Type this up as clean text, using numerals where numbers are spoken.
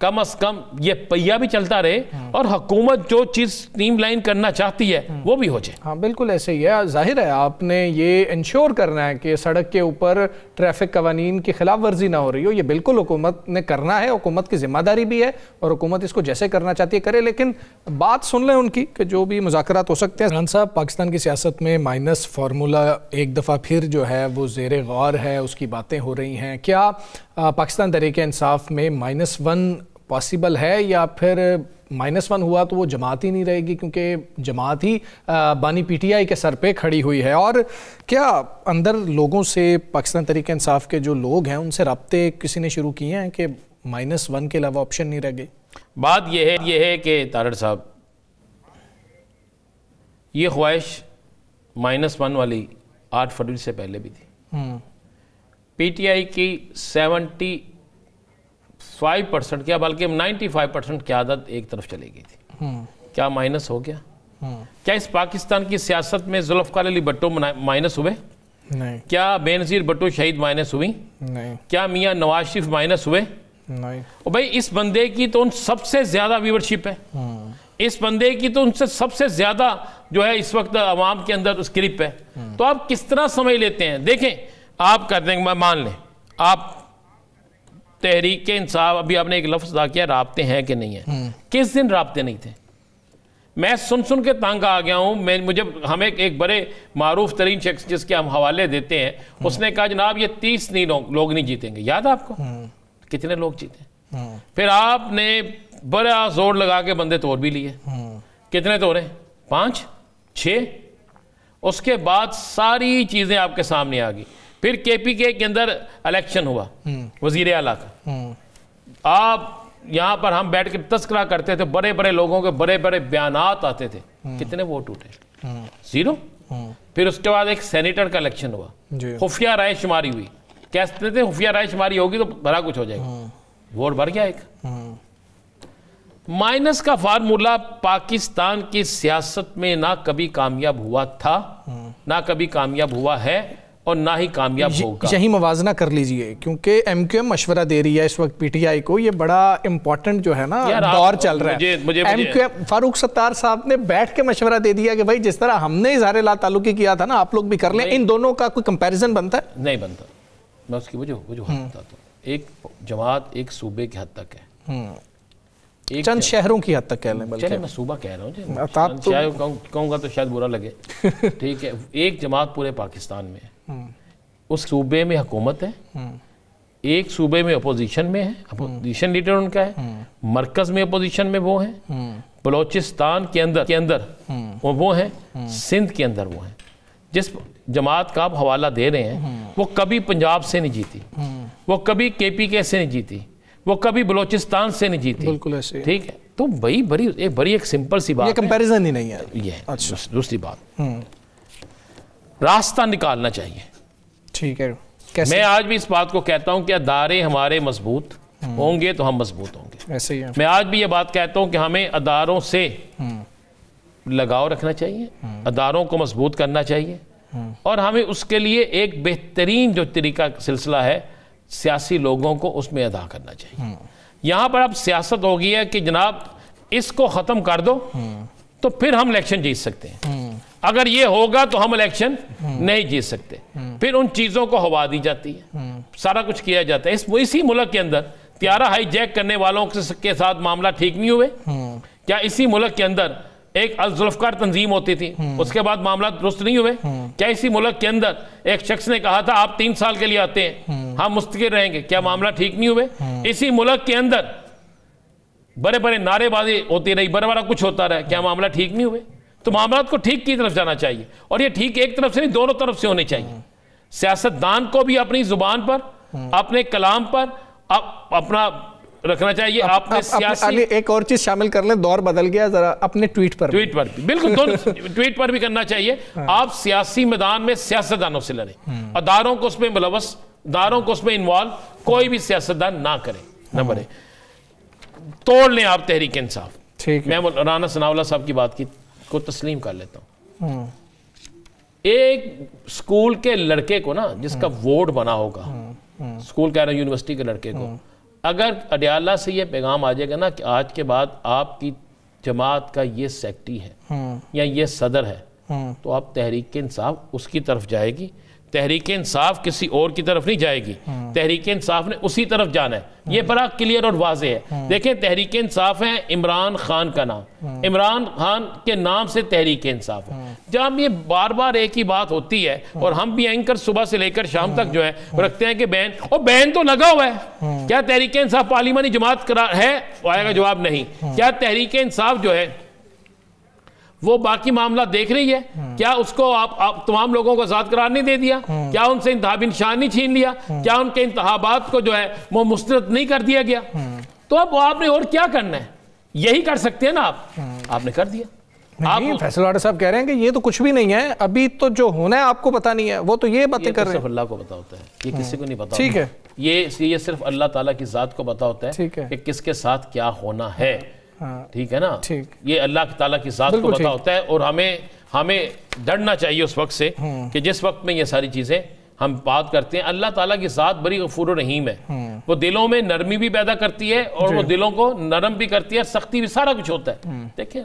کم از کم یہ پہیا بھی چلتا رہے اور حکومت جو چیز اسٹریم لائن کرنا چاہتی ہے وہ بھی ہو جائے. ہاں بالکل ایسے ہی ہے. ظاہر ہے آپ نے یہ انشور کرنا ہے کہ سڑک کے اوپر ٹریفک قوانین کی خلاف ورزی نہ ہو رہی ہو. یہ بالکل حکومت نے کرنا ہے, حکومت کی ذمہ داری بھی ہے اور حکومت اس کو جیسے کرنا چاہتی ہے کرے. لیکن بات سن لیں ان کی کہ جو بھی مذاکرات ہو سکتے ہیں. عمران صاحب, پاکستان کی سیاست میں مائنس فارمولا ایک دفعہ پھر جو ہے وہ زیر غور ہے, اس کی باتیں ہو رہی ہیں. کیا پاکستان تحریک انصاف میں -1 پاسبل ہے یا پھر -1 ہوا تو وہ جماعت ہی نہیں رہے گی, کیونکہ جماعت ہی بانی پی ٹی آئی کے سر پہ کھڑی ہوئی ہے؟ اور کیا اندر لوگوں سے, پاکستان تحریک انصاف کے جو لوگ ہیں ان سے رابطے کسی نے شروع کیے ہیں کہ -1 کے علاوہ آپشن نہیں رہ گئے؟ بات یہ ہے کہ طارڑ صاحب, یہ خواہش -1 والی 8 فروری سے پہلے بھی تھی. پی ٹی آئی کی 75% کیا بلکہ 95% قیادت ایک طرف چلی گئی تھی. کیا مائنس ہو گیا؟ کیا اس پاکستان کی سیاست میں ذوالفقار علی بھٹو مائنس ہوئے؟ نہیں. کیا بے نظیر بھٹو شہید مائنس ہوئی؟ نہیں. کیا میاں نواز شریف مائنس ہوئے؟ نہیں. بھائی اس بندے کی تو ان سب سے زیادہ ویورشپ ہے, اس بندے کی تو ان سے سب سے زیادہ جو ہے اس وقت عوام کے اندر اس کلپ ہے. تو آپ کس طرح سمجھ لیتے ہیں؟ دیکھیں آپ کہتے ہیں, مان لیں آپ تحریک انصاف, ابھی آپ نے ایک لفظ ادا کیا رابطے ہیں کہ نہیں ہیں. کس دن رابطے نہیں تھے؟ میں سن کے تنگ آ گیا ہوں. مجھے ہمیں ایک بڑے معروف ترین شخص جس کے ہم حوالے دیتے ہیں, اس نے کہا جناب یہ 30 لوگ نہیں جیتیں گے. یاد ہے آپ کو کتنے لوگ جیتے؟ پھر آپ نے بڑا زور لگا کے بندے توڑ بھی لیے. کتنے توڑے؟ 5 6. اس کے بعد ساری چیزیں آپ کے سامنے آ گئی. پھر کے پی کے اندر الیکشن ہوا وزیر اعلیٰ کا. آپ یہاں پر ہم بیٹھ کے تذکرہ کرتے تھے, بڑے بڑے لوگوں کے بڑے بڑے بیانات آتے تھے. کتنے ووٹ اٹھے؟ 0. پھر اس کے بعد ایک سینیٹر کا الیکشن ہوا, خفیہ رائے شماری ہوئی. کہتے تھے خفیہ رائے شماری ہوگی تو بڑا کچھ ہو جائے گا. ووٹ بڑھ گیا ایک. مائنس کا فارمولا پاکستان کی سیاست میں نہ کبھی کامیاب ہوا تھا, نہ کبھی کامیاب ہوا ہے اور نہ ہی کامیاب ہوگا. یہی موازنہ کر لیجئے, کیونکہ ایم کیو ایم مشورہ دے رہی ہے اس وقت پی ٹی آئی کو. یہ بڑا امپورٹنٹ جو ہے نا دور چل رہا ہے. M Q M Farooq Sattar صاحب نے بیٹھ کے مشورہ دے دیا کہ بھائی جس طرح ہم نے اظہار لا تعلقی کیا تھا نا, آپ لوگ بھی کر لیں. ان دونوں کا کوئی کمپیریزن بنتا ہے؟ نہیں بنتا. میں اس کی وجوہات بتاتا ہوں. ایک جماعت ایک صوبے کے حد تک ہے, چند شہروں کی حد تک کہہ لیں. چلے میں صوبہ کہہ رہا ہوں, کہوں گا تو شاید برا لگے. ٹھیک ہے, ایک جماعت پورے پاکستان میں ہے. اس صوبے میں حکومت ہے, ایک صوبے میں اپوزیشن میں ہے, اپوزیشن لیڈر ان کا ہے, مرکز میں اپوزیشن میں وہ ہیں, بلوچستان کے اندر وہ ہیں, سندھ کے اندر وہ ہیں. جس جماعت کا آپ حوالہ دے رہے ہیں وہ کبھی پنجاب سے نہیں جیتی, وہ کبھی کے پی کے سے نہیں جیتی, وہ کبھی بلوچستان سے نہیں جیتی. بالکل ایسے. ٹھیک ہے, تو بڑی ایک سمپل سی بات, یہ کمپیریزن ہی نہیں ہے. یہ دوسری بات, راستہ نکالنا چاہیے. ٹھیک ہے, میں آج بھی اس بات کو کہتا ہوں کہ ادارے ہمارے مضبوط ہوں گے تو ہم مضبوط ہوں گے. ایسے ہی ہے. میں آج بھی یہ بات کہتا ہوں کہ ہمیں اداروں سے لگاؤ رکھنا چاہیے, اداروں کو مضبوط کرنا چاہیے, اور ہمیں اس کے لیے ایک بہترین جو طریقہ سلسلہ ہے سیاسی لوگوں کو اس میں ادا کرنا چاہیے. یہاں پر اب سیاست ہو گئی ہے کہ جناب اس کو ختم کر دو تو پھر ہم الیکشن جیت سکتے ہیں, اگر یہ ہوگا تو ہم الیکشن نہیں جیت سکتے. پھر ان چیزوں کو ہوا دی جاتی ہے, سارا کچھ کیا جاتا ہے. اسی ملک کے اندر طیارہ ہائی جیک کرنے والوں کے ساتھ معاملہ ٹھیک نہیں ہوئے کیا؟ اسی ملک کے اندر ایک ذوالفقار تنظیم ہوتی تھی, اس کے بعد معاملات درست نہیں ہوئے کیا؟ اسی ملک کے اندر ایک شخص نے کہا تھا آپ 3 سال کے لیے آتے ہیں, ہم مستقل رہیں گے, کیا معاملہ ٹھیک نہیں ہوئے؟ اسی ملک کے اندر بڑے بڑے نعرے بازی ہوتی رہی, بڑا کچھ ہوتا رہا, کیا معاملہ ٹھیک نہیں ہوئے؟ تو معاملات کو ٹھیک کی طرف جانا چاہیے, اور یہ ٹھیک ایک طرف سے نہیں دونوں طرف سے ہونے چاہیے. سیاستدان کو بھی اپنی زبان پر, اپنے کلام پر اپنا رکھنا چاہیے. آپ نے سیاسی ایک اور چیز شامل کر لیں, دور بدل گیا ذرا, اپنے ٹویٹ پر بھی بالکل ٹویٹ پر بھی کرنا چاہیے. آپ سیاسی میدان میں سیاستدانوں سے لڑیں, اداروں کو اس میں ملوث, اداروں کو اس میں انوالو کوئی بھی سیاستدان نہ کرے, نہ بڑھے. توڑ لیں آپ تحریک انصاف. میں رانا ثناء اللہ صاحب کی بات کو تسلیم کر لیتا ہوں. ایک سکول کے لڑکے کو نا, جس کا ووٹ بنا ہوگا, سکول کہہ رہا ہوں یونیورسٹی کے لڑکے کو, اگر اڈیالہ سے یہ پیغام آ جائے گا نا کہ آج کے بعد آپ کی جماعت کا یہ سیکٹری ہے یا یہ صدر ہے تو آپ تحریک انصاف اس کی طرف جائے گی. تحریک انصاف کسی اور کی طرف نہیں جائے گی, تحریک انصاف نے اسی طرف جانا ہے. یہ بڑا کلیئر اور واضح ہے. دیکھیں تحریک انصاف ہے عمران خان کا نام, عمران خان کے نام سے تحریک انصاف ہے. جب یہ بار بار ایک ہی بات ہوتی ہے اور ہم بھی اینکر صبح سے لے کر شام تک جو ہے رکھتے ہیں کہ بین, اور بین تو لگا ہوا ہے, کیا تحریک انصاف پارلیمانی جماعت ہے؟ آئے گا جواب نہیں. کیا تحریک انصاف جو ہے وہ باقی معاملہ دیکھ رہی ہے؟ کیا اس کو آپ تمام لوگوں کو آزاد قرار نہیں دے دیا؟ کیا ان سے انتخابی نشان نہیں چھین لیا؟ کیا ان کے انتخابات کو جو ہے وہ مسترد نہیں کر دیا گیا؟ تو اب آپ نے اور کیا کرنا ہے؟ یہی کر سکتے ہیں نا آپ نے کر دیا. فیصل لاڈا صاحب کہہ رہے ہیں کہ یہ تو کچھ بھی نہیں ہے, ابھی تو جو ہونا ہے آپ کو پتا نہیں ہے, وہ تو یہ باتیں کر رہے ہیں. صرف اللہ کو پتا ہوتا ہے, یہ کسی کو نہیں پتا. ٹھیک ہے, یہ صرف اللہ تعالیٰ کی ذات کو پتا ہوتا ہے کہ کس کے ساتھ کیا ہونا ہے. ٹھیک ہے نا, یہ اللہ تعالیٰ کی ذات کو پتا ہوتا ہے. اور ہمیں ڈرنا چاہیے اس وقت سے کہ جس وقت میں یہ ساری چیزیں ہم بات کرتے ہیں. اللہ تعالیٰ کی ذات بڑی غفور و رحیم ہے, وہ دلوں میں نرمی بھی پیدا کرتی ہے اور وہ دلوں کو نرم بھی کرتی ہے, سختی بھی, سارا کچھ ہوتا ہے. دیکھیں